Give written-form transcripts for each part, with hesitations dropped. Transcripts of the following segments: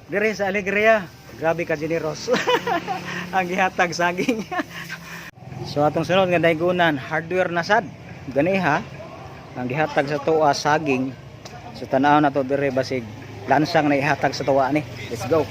Dire sa Alegria. Grabe ka generous. Ang gihatag saging. So atong sunod nga daygunan, hardware na sad. Gani ha. Ang gihatag sa tuwa saging. So tanaw na to dire basig lansang na ihatag sa tuwa ni. Let's go.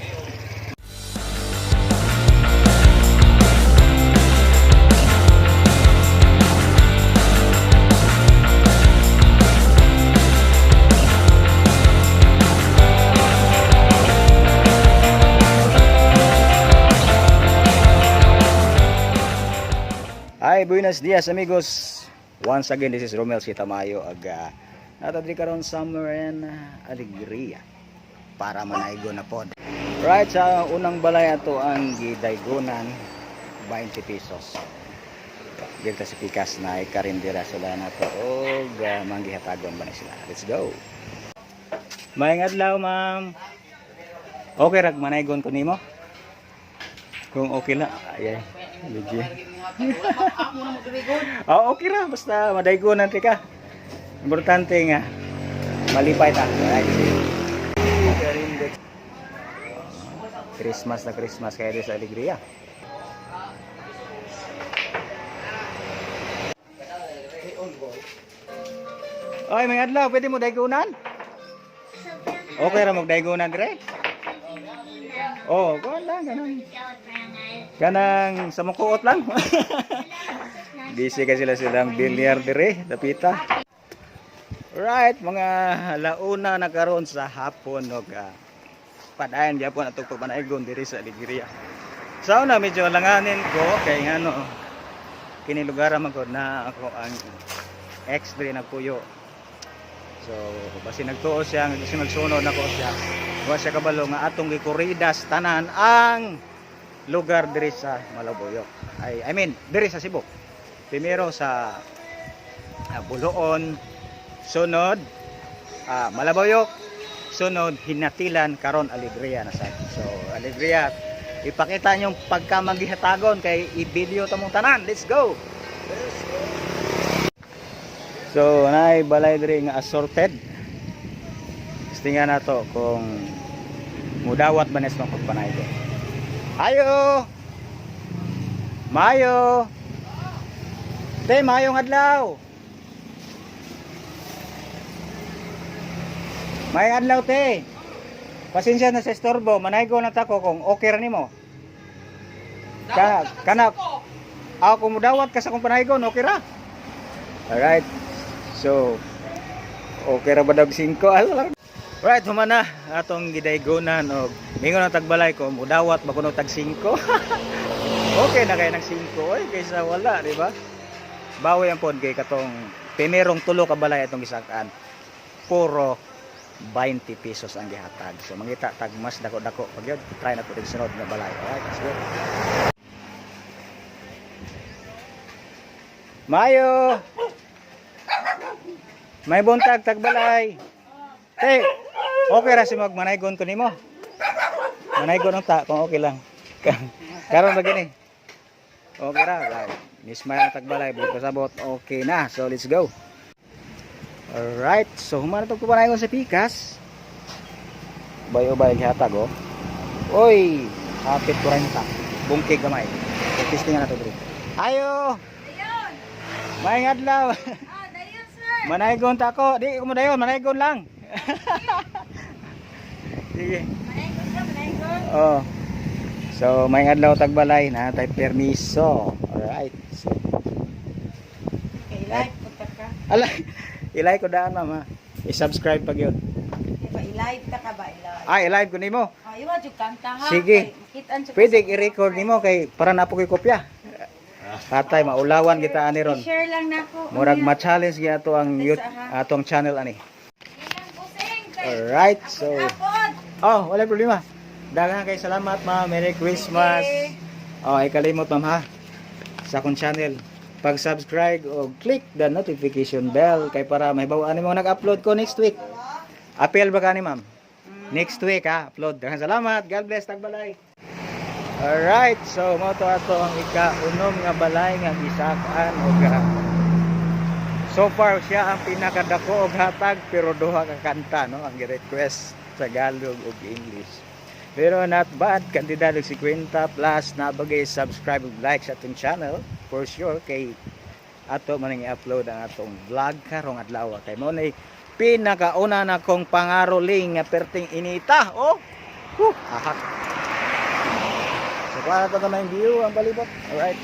Hi, buenos dias amigos. Once again, this is Romel C. Tamayo. Natadri karon somewhere in Alegria para manaygo na pod. Right, sa unang balay ato ang gidaygonan 20 pesos. Dito sa pikas na ikarindira sila na to og manggihatagon ba na sila. Let's go. Maayong adlaw, ma'am. Okay rag manaygon ko nimo? Kung okay na, ay legit. Okay ra, basta madaygonan ka. Importante nga malipay ta. Christmas na Christmas kaya sa Alegria. Oy, mga adlaw, pwede mo daygonan? Okay ra magdaygonan dire? Oh, kuan lang kanang sa mukuot lang. Busy kasi silang bilyar dire, dapita. Right, mga launa na karon sa hapon og padayon gyapon atong pagpanaygon diri sa Alegria. So na medyo langanin ko kay ngano kini lugar magod na ako ang ex-3 nagpuyo. So basi nagtuo siya, nagsunod nako siya. Wa siya kabalo nga atong gikuridas tanan ang lugar diri sa Malaboyok. I mean diri sa Cebu. Primero sa Buloon, sunod Malaboyok, sunod Hinatilan, karon Alegria na sa. So Alegria, ipakita niyo pagka maghihatagon kay i-video ta mong tanan. Let's go. So nay balay diri nga assorted. Tingnan na to kung mudawat ba nes ng pagpanaygon. Ayo! Mayo! Te, mayong adlaw! Mayong adlaw, te! Pasensya na sa estorbo, manaygo na tako kung okay ra nimo. Kana ako mudawat ka sa kung panaygon, okay ra? Alright. So, okay ra ba dag 5? Ala. Right, humana atong gidaygonan og mingon ang tagbalay ko mudawat ba kuno tag 5. Okay na kay nang 5 oy kaysa wala, di ba? Bawi ang pod kay katong pimerong tulo ka balay atong gisakan. Puro 20 pesos ang gihatag. So mangita tag mas dako-dako pag yun, try na to din sunod na balay. Alright, let's go. Mayo. May buntag tagbalay. Hey, okay ra si magmanaygon ko nimo. Manaygon ang ta kung okay lang. Karon lagi ni. Okay ra. Nismay ang tagbalay buto sabot. Okay na. So let's go. Alright. So humana to panaygon sa pikas. Bayo-bayo gihatag oh. Oy, hapit 40. Bungkig gamay. Testing na to diri. Ayo. Dayon. May adlaw. Dayon sir. Manaygon ta ko. Di ko mo dayon, manaygon lang. Sige. Manaygon. Oh. So may adlaw tagbalay na tay permiso. Alright. So, i-like punta ka. Ala, i-like ko daan mama. I-subscribe pag yun. I-live ta ka ba? I-live ko nimo. Iwa jud kanta ha. Sige. Pwede i-record nimo kay para napo koy kopya. Patay maulawan kita ani ron. I-share lang nako. Murag ma-challenge gi ato ang atong channel ani. Alright, so wala problema. Daghang kay salamat ma'am. Merry Christmas. Ay kalimot ma'am ha. Sa akong channel, pag-subscribe o click the notification bell kay para mahibaw-an mo nag-upload ko next week. Appeal ba kani ma'am? Next week ha, upload. Daghang salamat. God bless tagbalay. Alright, so mo to ato ang ika-unom nga balay nga gisakan og so far siya ang pinakadako og hatag pero duha ka kanta no ang gi-request sa Tagalog ug English. Pero not bad, kandidato 50 plus na bagay subscribe ug like sa atong channel for sure kay ato man i-upload ang atong vlog karong adlaw kay mo nay pinakauna na kong pangaroling nga perting inita. Oh. Ahak. So para to na yung view ang palibot. Alright.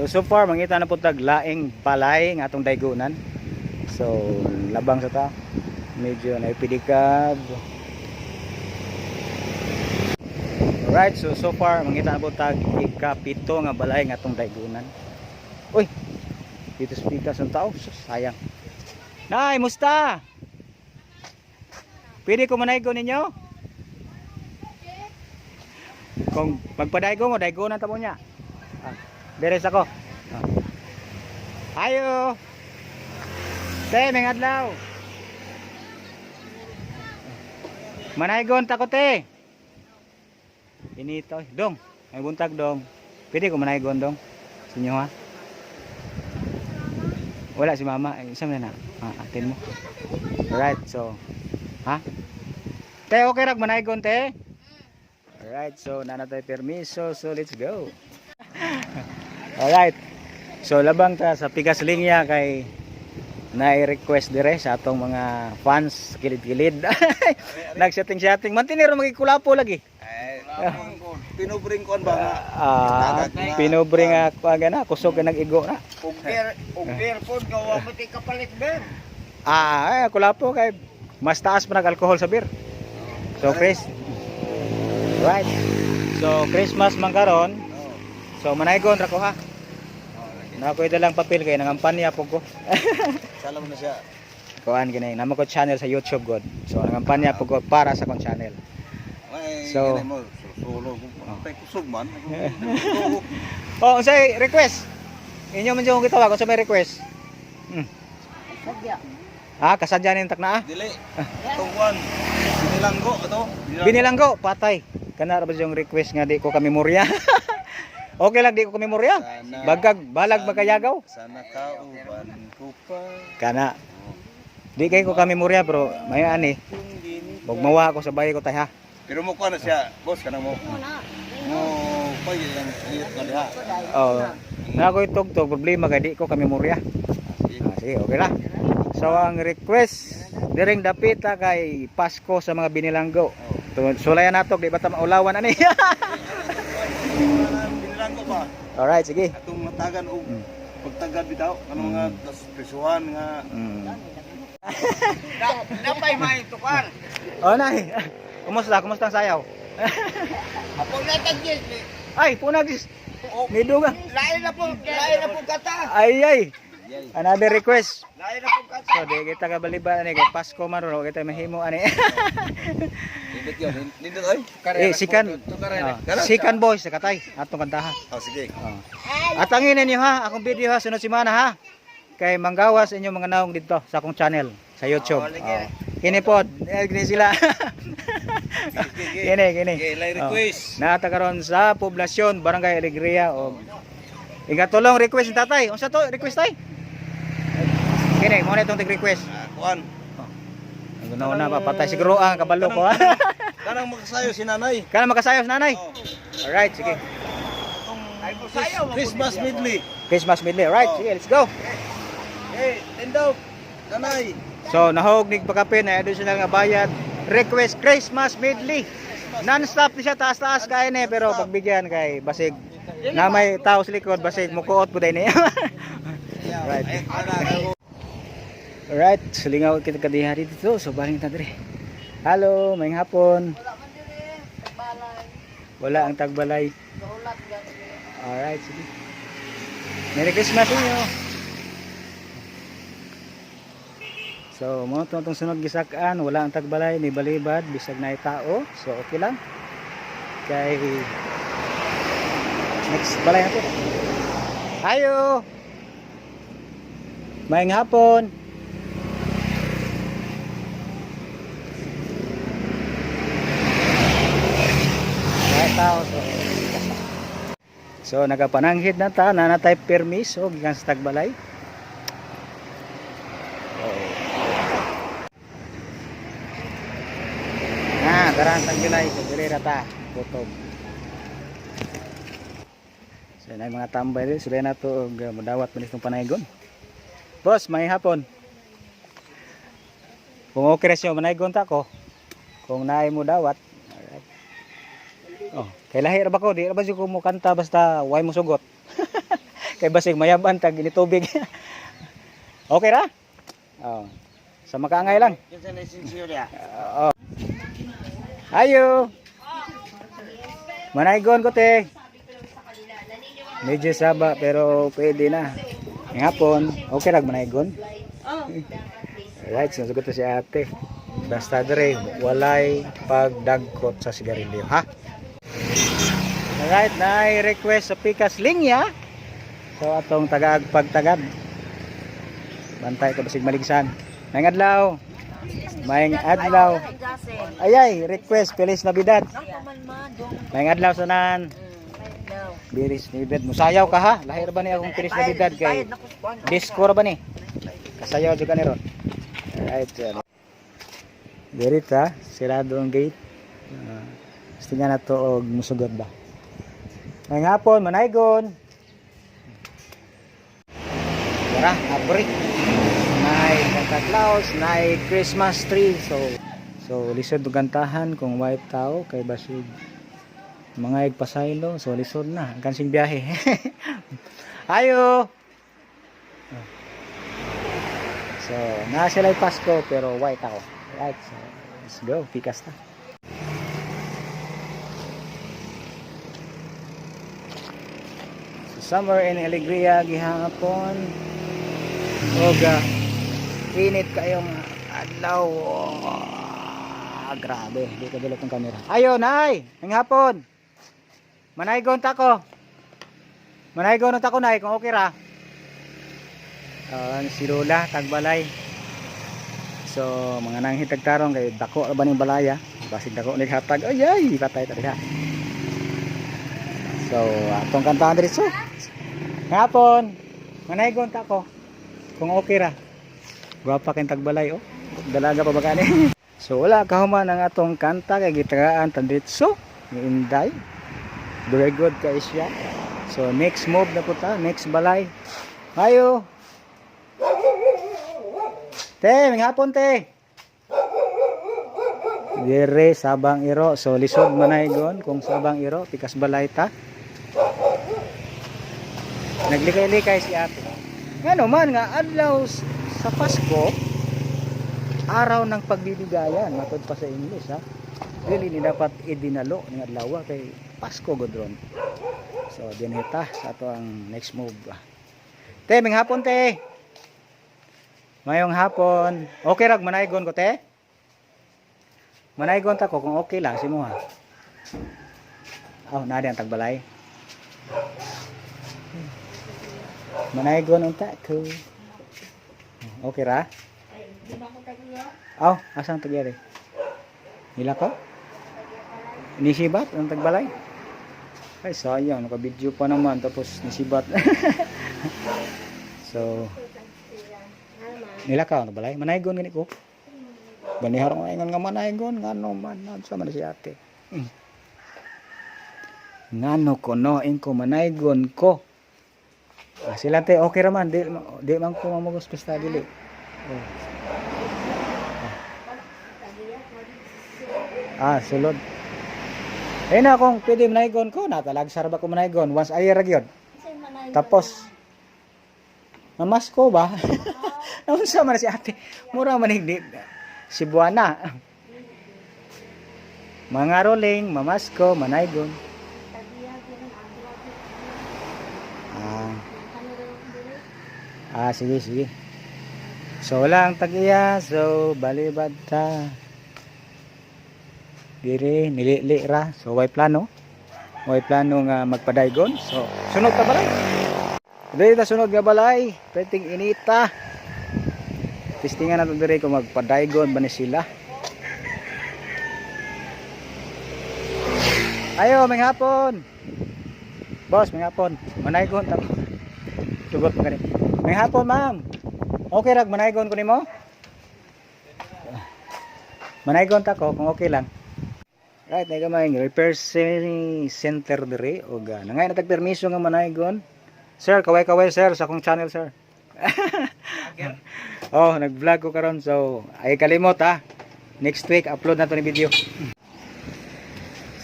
So far mangita na po tag laing balay nga atong daygunan. So labang sa ta. Medyo naipidikab. Alright, so far mangita na po tag ikapito nga balay nga atong daygunan. Uy. Dito speaker sa tao. Sayang. Nay, musta? Pwede ko manaygo ninyo? Kung magpadaygo mo, daygo na tamo niya. Deres ako. Ayo. Te, may adlaw. Manaygon ta ko te. Inito, dong. May buntag dong. Pwede ko manaygon dong. Sinyo ha. Wala si mama, isa man na. Atin mo. Alright, so ha? Te, okay rag manaygon te. Alright, so nanatay permiso, so let's go. Alright. So labang ta sa pikas linya kay na-request dire sa atong mga fans kilid-kilid. Nag-setting-setting. Mantinero magikulapo lagi. Pinubring kon ba nga? Pinubring ako gana kusog ka nag-igo na. Ugber pod gawa mo ti kapalit ber. Kulapo kay mas taas pa nag-alcohol sa beer. So Chris. Right. So Christmas man karon. So manaygon ra ko ha. Na ko lang papel kay nangampanya po ko. Salam na siya. Kuan gini, namo ko channel sa YouTube god. So nangampanya po ko para sa kon channel. So solo ko tay kusog man. Oh, unsay request? Inyo man jud gitawag kung sa may request. Sadya. Kasadya nin takna Dili. Tungwan. Binilanggo ato. Binilanggo patay. Kana ra ba yung request nga di ko kami memorya? Okay lang di ko memorya. Balag magkayagaw. Sana kauban ko pa. Kana. Di kay ko ka memorya pero may ani. Magmawa ako sa bahay ko tay ha. Pero mo kuan na siya, boss kanang mo. Mo pa yung liit na diha. Oh. Na ko itugtog problema kay di ko ka memorya. Sige, okay ra. So ang request diring dapita kay Pasko sa mga binilanggo. Sulayan nato di ba ta maulawan ani. Binilanggo ba? Alright, sige. Atong matagan og pagtagad bitaw kanang mga prisuhan nga. Napay may tukar. Oh, nay. Kumusta ang sayaw? Ako na tagis. Ay, punagis. Niduga. Lain na po kata. Ay. Another request. Lain na po kata. So, di kita kabaliban ani kay Pasko man ro kita mahimo ani. Nindot ay. Sikan boys sa katay atong kantahan. Sige. At angin ninyo ha, akong video ha sunod semana ha. Kay manggawas inyo mga naong dito sa akong channel sa YouTube. Kini pod, gini sila. Kini. Request. Naata karon sa poblasyon Barangay Alegria o igatulong request ni tatay. Unsa to request tay? Kini mo na itong request. Kuan. Una papatay siguro ang kabalo ko ha. Kanang magsayo si nanay. Kana makasayaw si nanay. Alright, sige. Christmas medley. Christmas medley. Alright, sige, let's go. Hey, tindog. Nanay. So nahog nig pagkape na additional nga bayad. Request Christmas medley. Non-stop ni siya taas-taas kay ni pero pagbigyan kay basig na may tao sa likod basig mukuot pud ni. Right. Alright, sulingaw kita kadiha dito. So baling ta dire. Hello, may hapon. Wala ang tagbalay. Alright, sige. Merry Christmas inyo. So, mo itong sunod gisakaan, wala ang tagbalay, may balibad, bisag na tao. So, okay lang. Kay next balay na po. Hayo! Maayong hapon. Tao. So nagapananghid na ta, nanatay permiso gikan sa Tagbalay. Darang Tagbalay sa Direra ta, Kutob. So na mga tambay din, sila na to madawat manis ng panaygon. Boss, may hapon. Kung okay siya manaygon ta ko. Kung naay mo dawat. Alright. Oh, kay lahi ra ba ko, di ra ba ko mo kanta basta way mo sugot. Kay basig mayaban tag ini tubig. Okay ra? Oh. Sa makaangay lang. Oh. Ayo. Manaygon ko te. Medyo saba pero pwede na. Ng hapon, okay rag manaygon. Right, sinusugot na si ate. Basta dire, walay pagdagkot sa sigarilyo, ha? Alright, na-request sa Pikas Linya. So, atong tagag-pagtagad. Bantay ka basig maligsan. Mayang adlaw. Mayang adlaw. Ayay, request, Feliz Navidad. Mayang adlaw sanan. Biris Navidad. Musayaw ka ha? Lahir ba niya akong Feliz Navidad kay Discord ba ni? Kasayaw juga ni ron. Right, Dirita, sirado ang gate. Gusto nga na to og musugod ba? Ngayong hapon, manaygon. Tara, abri. Nay Santa Claus, nay Christmas tree. So lisod og gantahan kung white tao kay basig mga igpasaylo. So lisod na, ang kansing biyahe. Ayo. So, na sila Pasko pero white ako. Right, so let's go, pikas ta. So, summer in Alegria gihapon. Oga. Init kayong adlaw. Grabe, di ka dulot ng camera. Ayo, nay, ng hapon. Manaygon ta ko. Manaygon ta ko nay kung okay ra. Si Lola, Tagbalay. So, mga nanghitag tarong kay dako ba ning balaya? Basig dako ni hatag. Ay, patay ta diha. So, atong kantahan diri so. Hapon, manaygon ta ko. Kung okay ra. Guwapa kay Tagbalay oh. Dalaga pa ba kani? So, wala kahuman ang atong kanta kay gitagaan ta diretso. Ni Inday. Very good kay siya. So, next move na po ta, next balay. Ayo. Te, may hapon te. Dire Sabang Iro. So lisod manaygon kung Sabang Iro, Pikas Balay ta. Naglikay-likay si ate. Ngano man nga adlaw sa Pasko, araw ng pagbibigayan, matod pa sa English ha. Dili ni dapat idinalo ng adlaw kay Pasko godron. So dinhita sa ato ang next move. Te, may hapon te. Mayong hapon. Okay rag manaygon ko te? Manaygon ta ko kung okay lang si mo ha. Oh, na ang Tagbalay. Manaygon unta ko. Okay ra? Oh, asang tagyari? Nila ko? Nisibat ang Tagbalay? Ay sayang, naka-video pa naman tapos nisibat. So nila ka ano balay manaygon gani ko banihar ko ingon nga manaygon ngano man sa man si ate ngano ko no inko manaygon ko sila te okay ra man di man ko mamugos pesta dili sulod na kung pwede manaygon ko natalag sarba ko manaygon once a year ra gyud tapos Namasko ba? Naunsa man si ate. Mura man higdi. Cebuana. Mga rolling, mamasko, manaygon. Sige. So wala ang tagiya. So balibad ta. Diri, nilili ra. So way plano. Way plano nga magpadaygon. So sunod ta balay. Dili ta sunod nga balay, peting inita. Testingan nato dire kung magpadaygon ba ni sila. Ayo, may hapon. Boss, may hapon. Manaygon ta. Sugot mo gani. May hapon, ma'am. Okay rag manaygon ko nimo? Manaygon ta ko kung okay lang. Right, na gamay repair center dire og nangay na tag permiso nga manaygon. Sir, kaway-kaway sir sa akong channel sir. Oh, nag-vlog ko karon so ay kalimot ha. Next week upload na to ni video.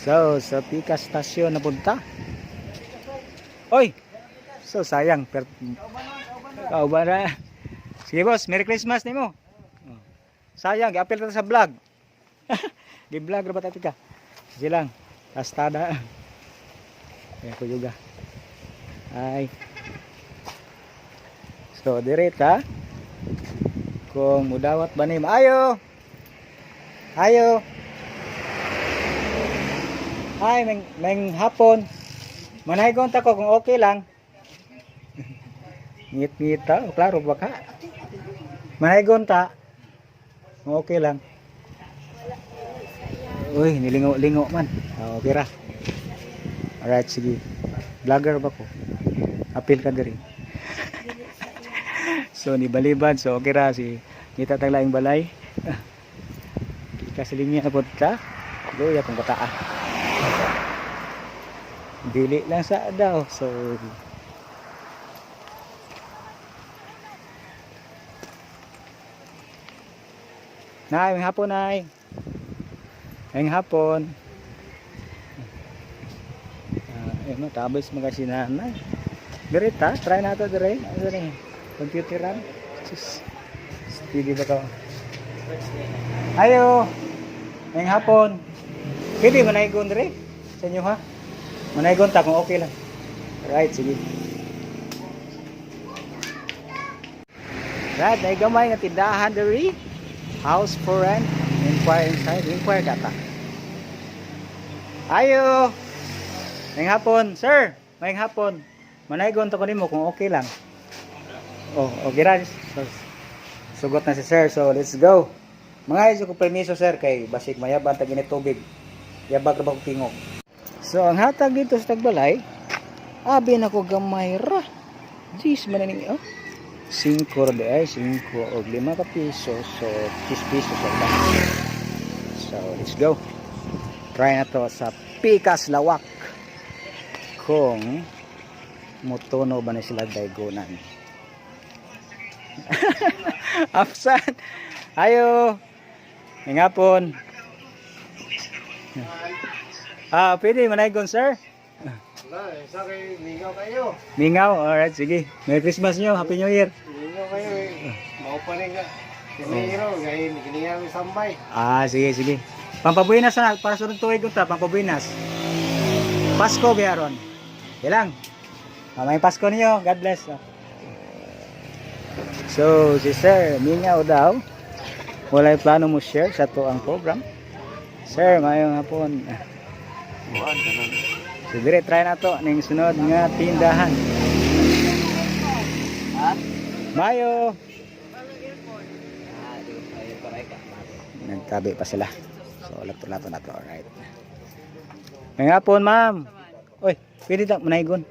So, sa Pika Station na punta. Oy! So, sayang. Ikaw ba na? Sige boss, Merry Christmas nimo. Sayang, i-appeal na sa vlog. Gi-vlog ra ba tayo ka? Sige lang. Kastada. Ayan ko juga. Ay. So, direct ha. Kung mudawat ba ni Ayo! Ayo! Ay, may hapon. Manaygon ta ko kung okay lang. Ngit-ngit ta, klaro ba ka? Manaygon ta. Kung okay lang. Uy, nilingo-lingo man. Okay ra. Alright, sige. Vlogger ba ko? Appeal ka diri. So, ni balibad. So, okay ra. Si kita taglaing balay. Kasiling niya po ka. Luya kung bataa. Dili lang sa daw. So, nay, may hapon nay. May hapon. Ayun, tabos mga sinanay. Dire ta, try na to dire. Ano ni? Computeran. Sus. Speedy ba ka? Ayo. May hapon. Pwede manaygon dire sa inyo ha? Manaygon ta kung okay lang. Right, sige. Right, may gamay nga tindahan diri. House for rent. Inquire inside. Inquire data. Ayo. May hapon, sir. May hapon. Manaygon ta ko nimo kung okay lang. Oh, okay ra. So, sugot na si sir. So, let's go. Mga iso ko permiso sir kay basig mayabang tag init tubig. Yabag ra ba ko tingog. So, ang hatag dito sa Tagbalay, abi na ko gamay ra. Jeez, mananing, oh. 5 de ay, 5 o 5 ka piso. So, 10 pesos lang. So, let's go. Try na to sa Pikas Lawak. Kung mutuno ba na sila daygonan. Afsan. Ayo. Ngapon. Pwede manaygon sir. Wala, sa kay mingaw kayo. Mingaw, alright, sige. Merry Christmas nyo, Happy New Year. Mingaw kayo eh. Mau pa rin ka. Kiniro, gahin, kiniyang sambay. Sige, sige. Pampabuinas na, para sunod tuwig ko ta, pampabuinas. Pasko, biyaron. Ilang. May Pasko niyo, God bless. So, si sir, mingaw daw. Walay plano mo share sa to ang program. Sir, mayong hapon. So, dire, try na to ning sunod nga tindahan. Mayo. Nagtabi pa sila. So, lato-lato na to. Alright. May hapon, ma'am. Oy, pwede ta manaygon.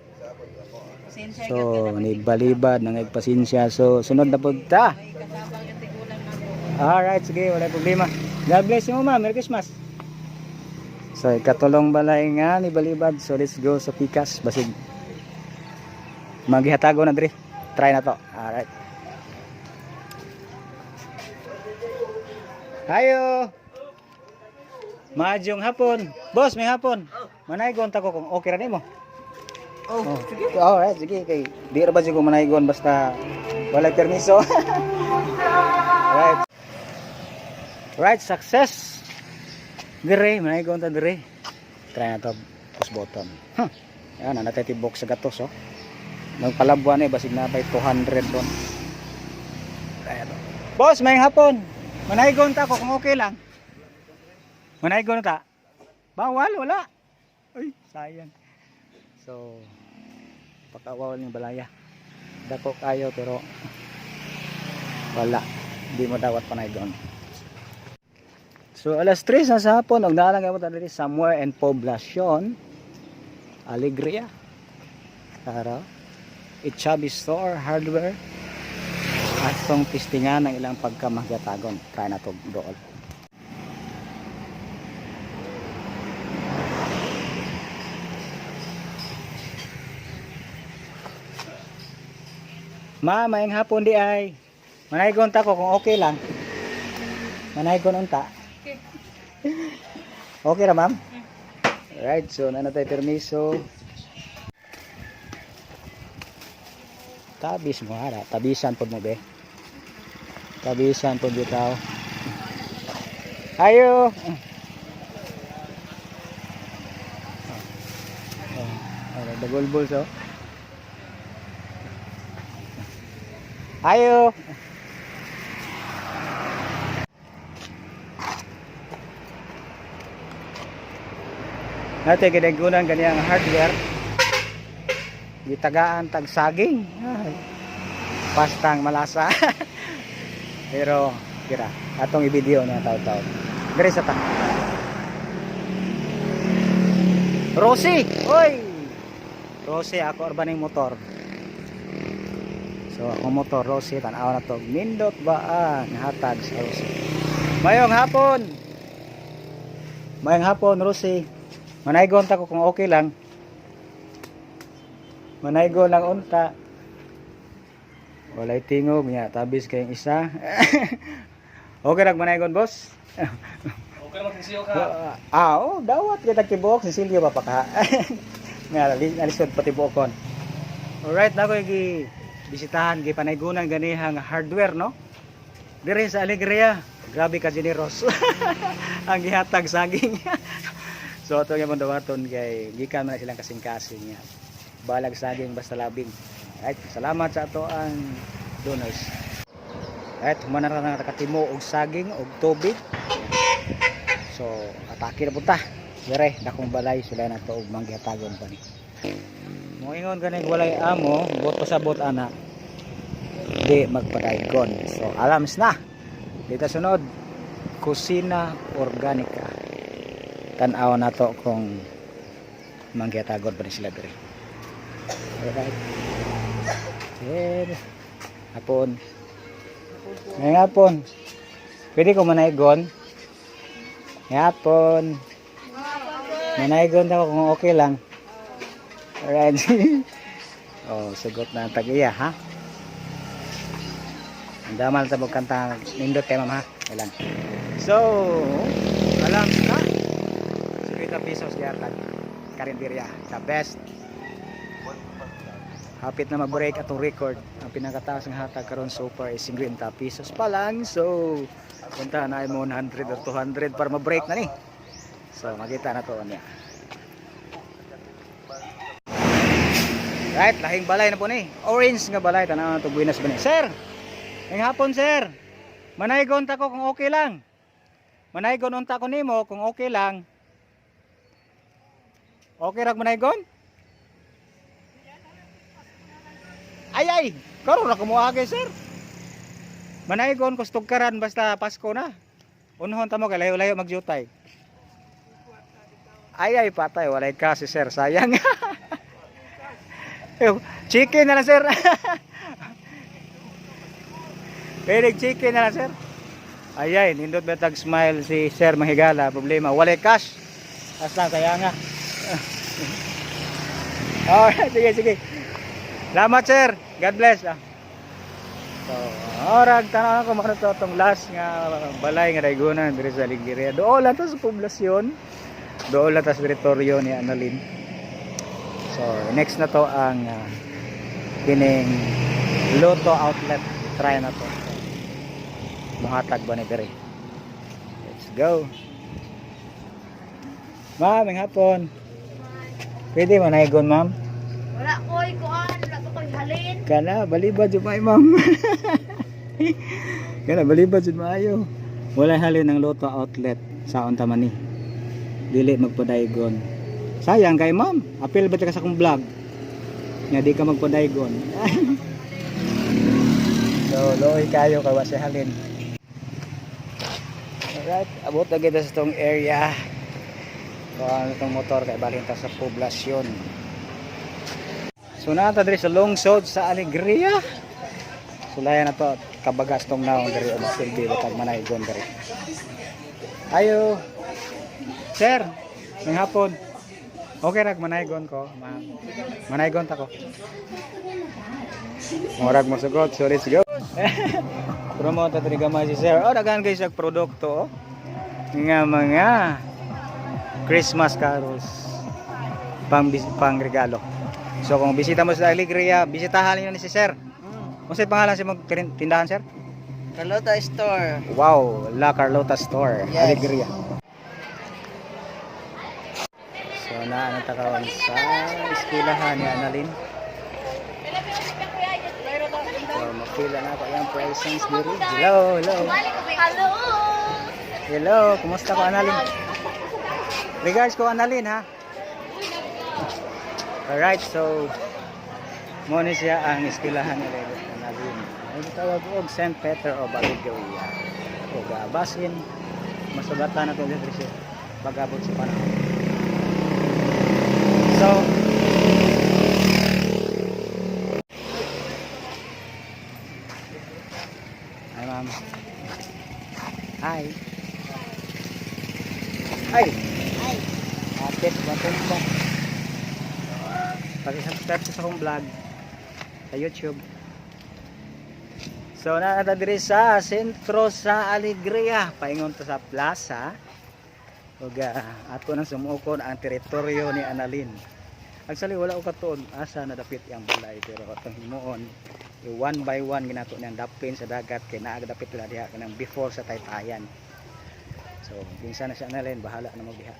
So, nigbalibad, nangagpasinsya. So, sunod na po ta. Alright, sige, wala problema. God bless you, ma'am. Merry Christmas. So, ikatulong balay nga ni balibad. So, let's go sa Pikas. Basig maghihatago na diri. Try na to. Alright. Hayo. Madyong hapon. Boss, may hapon. Manaygon ta ko kung okay ra nimo. Sige. Alright, sige kay di ra ba sigo manaygon basta wala permiso. Right. Right, success. Dire, manaygon ta dire. Try na to push button. Yan, natay tibok sa gatos oh. Nang palabuan eh basig na pay 200 don. Ayan. Boss, may hapon. Manaygon ta ko kung okay lang. Manaygon ta. Bawal, wala. Uy, sayang. So, pakawawal ng balaya. Dako kayo pero wala. Hindi mo dapat panaygon. So, alas 3 na sa hapon. Huwag naalang mo dali somewhere in Poblacion. Alegria. Tara. Itchabi Store Hardware. Atong testingan ng ilang pagkamagatagon. Try na to doon. Ma, mayang hapon di ay. Manaygon ta ko kung okay lang. Manaygon unta. Okay ra, ma'am? Alright, so na tayo permiso. Tabis mo hara, tabisan pod mo be. Tabisan pod bitaw. Ayo. Dagolbol so. Ayo. Nate gidagunan kaniyang hardware. Gitagaan tag saging. Ay, pastang malasa. Pero kira atong i-video na taw-taw. Diri sa ta. Rosie, oy. Rosie ako urbaning motor. So ako motor Rosie tan-aw na to. Nindot ba hatag sa Rosie. Mayong hapon. Mayong hapon Rosie. Manaygon ta ko kung okay lang. Manaygon lang unta. Walay tingog niya, tabis kayong isa. Okay lang manaygon, boss? Okay naman siyo ka. Oh, dawat kita kibok si Silvio pa ka. Nga alisod pati buokon. Alright, na ko gi bisitahan gi panaygunan ganihang hardware, no? Dire sa Alegria. Grabe ka generous. Ang gihatag saging. So ato nga dawaton kay gikan man silang kasing-kasing niya. Balag saging basta labing. Right, salamat sa ato ang donors. Right, humana ra nakatimo og saging og tubig. So atake na punta. Dire dakong balay sila na to og manggihatagon pa ni. Moingon ganing walay amo, bot pa sabot ana. Di magpadaygon. So alams na. Dito sunod, kusina organika. Tan-aw na to kung manggihatagon pa ni sila dire. Alright. Here. Hapon. Ngayong hapon. Pwede ko manaygon. Ngayong hapon. Manaygon ako kung okay lang. Alright. Oh, sagot na ang tag-iya, ha? Ang damal tabog kanta. Nindot kayo, ma'am, ha? Ilan. So, alam na. 50 pesos yata. Karinderya. The best. Hapit na mag-break atong record. Ang pinakataas ng hatag karon so far is 50 pesos pa lang. So, punta na mo 100 or 200 para ma-break na ni. So, makita na to niya. Right, lahing balay na po ni. Orange nga balay tanaw na to Buenas ba ni. Sir. Ngayong hapon, sir. Manaygon ta ko kung okay lang. Manaygon unta ko nimo kung okay lang. Okay ra manaygon? Ay, karon na kumuagi sir. Manaygon ko stugkaran basta Pasko na. Unhon ta mo kay layo-layo magjutay. Ay, patay walay kasi sir, sayang. Chicken na lang sir. Pwede chicken na lang sir. Ay, nindot betag smile si Sir Mahigala. Problema, walay cash. Asa kaya nga. Oh, sige. Salamat sir. God bless. So, orag tanaw ko mano to tong last nga balay nga daygonan diri sa Alegria. Dool lang ta sa poblasyon. Dool lang ta sa teritoryo ni Annalyn. So, next na to ang kining Lotto outlet. Try na to. Muhatag ba ni diri? Let's go. Ma'am, ng hapon. Pwede manaygon, ma'am? Wala ko'y kuan, wala ko'y halin. Kana, balibad yun maayo, ma'am. Kana, balibad yun maayo. Wala halin ng Lotto outlet sa Ontamani. Dili magpadaygon. Sayang kay ma'am. Apil ba ka sa akong vlog? Nga di ka magpadaygon. So, loy kayo kawa si halin. Alright, abot na kita sa itong area. Kung ano itong motor kay balinta sa poblasyon. So nata diri sa lungsod sa Alegria. Sulayan na to kabagas tong naong diri og silbi batag manaygon diri. Ayo. Sir, may hapon. Okay rag manaygon ko, ma'am. Manaygon ta ko. Murag mo sugot, so let's go. Promote diri gamay si sir. Oh, daghan guys ang produkto oh. Nga mga Christmas carols pang regalo. So kung bisita mo sa Alegria, bisitahan niyo ni si sir. Unsay pangalan sa mong tindahan sir? Carlota Store. Wow, La Carlota Store, Yes. Alegria. So naanong sa eskwelahan ni Annalyn. So mapila na ako yung presents diri. Hello, hello. Hello! Hello, kumusta ko Annalyn? Regards ko Annalyn ha. Alright, so muna siya ang eskwelahan ni Annalyn. Ay tawag og St. Peter o Alegria. O basin masugatan na to dito siya pag-abot sa panahon. So hi ma'am. Hi. Hi. Ay, Apit matumba. Pag-subscribe sa akong vlog sa YouTube. So naata diri sa sentro sa Alegria, paingon to sa plaza. Ug ato nang sumuokon ang teritoryo ni Annalyn. Actually wala ko katuon asa nadapit yang balay pero atong himuon one by one ginato niyang dapin sa dagat kay naa dapit la diha kanang before sa Taytayan. So pinsan na siya Annalyn, bahala na mo diha.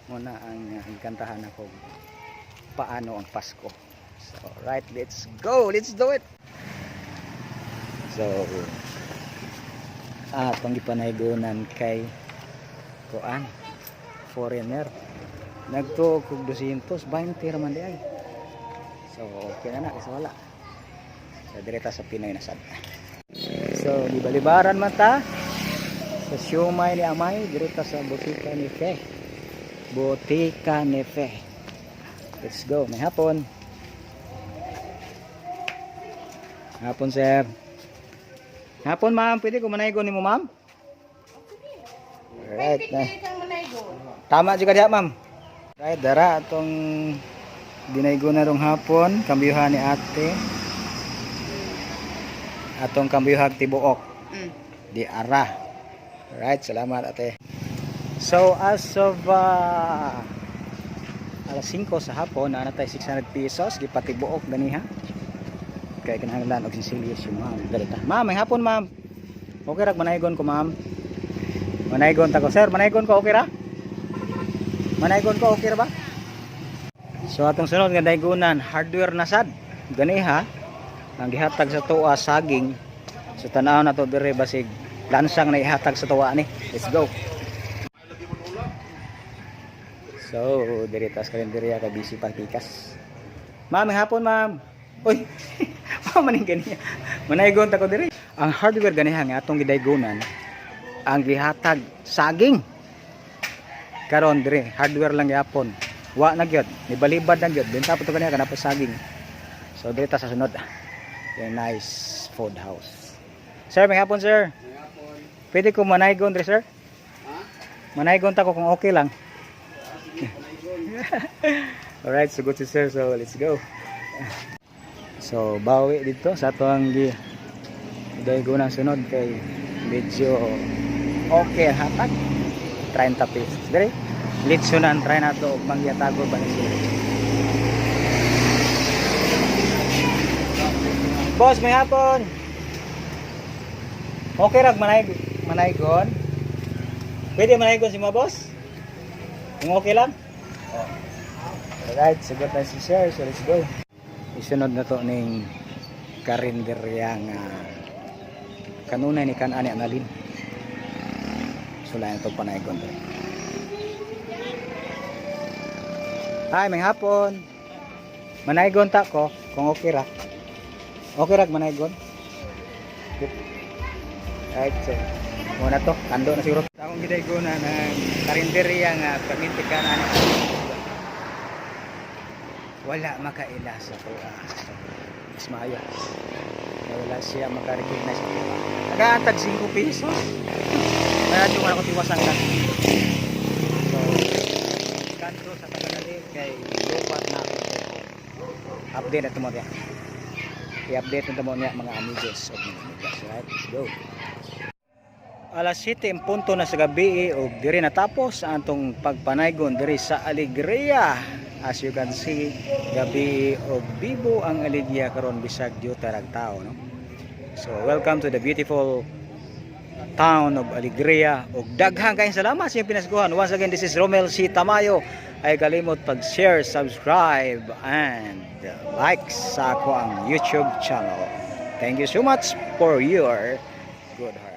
Muna ang kantahan ako paano ang Pasko. So right, let's go, let's do it. So atong gipanaygonan kay kuan foreigner nagtuog og 220 raman di ay. So okay na kasi wala sa direta sa Pinoy na sad. So libalibaran man ta sa siomay ni Amay direta sa Botica Nefe. Botica Nefe. Let's go, may hapon. Hapon sir. Hapon ma'am, pwede ko manaygon nimo ma'am? Alright na. Tama juga diha ma'am. Right, dara atong dinaygon na rong hapon, kambiyuhan ni ate. Atong kambiyuhag tibuok. Di ara. Alright, salamat ate. So as of alas 5 sa hapon na natay 600 pesos gipatibuok ganiha. Kaya kinahanglan og silius yung ma'am. Dalita. Ma'am, may hapon ma'am. Okay ra manaygon ko ma'am. Manaygon ta ko sir, manaygon ko okay ra? Manaygon ko okay ra ba? So atong sunod nga daygonan, hardware na sad. Ganiha ang gihatag sa tuwa saging. So tanaw na to dire basig lansang na ihatag sa tuwa ni. Let's go. So, diritas kalendarya ka busy pa pikas. Ma'am, may hapon ma'am. Uy. Maning ganiya. Manaygon ta ko diri. Ang hardware ganiha nga atong gidaygonan ang gihatag saging. Karon diri, hardware lang gyapon. Wa na gyud, nibalibad na gyud. Benta pa to ganiha kanapa saging. So diri ta sa sunod. Yung nice food house. Sir, may hapon sir. Pwede ko manaygon diri sir? Ha? Manaygon ta ko kung okay lang. Alright, so good to sir. So let's go. So bawi dito sa ato ang daygonan sunod kay medyo okay hatag 30 pesos. Dire litsunan try na to og mangyatago ba ni sila. Boss, may hapon. Okay rag manaygon. Pwede manaygon si mga boss? Kung okay lang? Alright, sagot na si sir. So let's go. Isunod na to ning karinderya nga kanunay ni kan ani Annalyn. Sulayan to panaygon. Hi, may hapon. Manaygon ta ko kung okay ra. Okay ra manaygon. Right, so muna to, kando na siguro. Akong gidaygonan ng karinderya nga perminti kan ani. wala makaila sa tuwa. Mas maayo. Wala siya makarecognize sa tuwa. Nagaantag 5 pesos. Kaya yung ako tiwasan lang. So, kanto sa Tagalalit kay lupat na ako. Update na tumod yan. I-update na tumod niya mga amigos of mga amigas. Right? Let's go. Alas 7 en punto na sa gabi o diri natapos ang atong pagpanaygon diri sa Alegria. As you can see, gabi o bibo ang Alegria karon bisag diuta rag tao, no? So welcome to the beautiful town of Alegria. Og daghang kayong salamat sa inyong pinaskuhan. Once again, this is Romel C. Tamayo. Ay kalimot pag-share, subscribe, and like sa ako ang YouTube channel. Thank you so much for your good heart.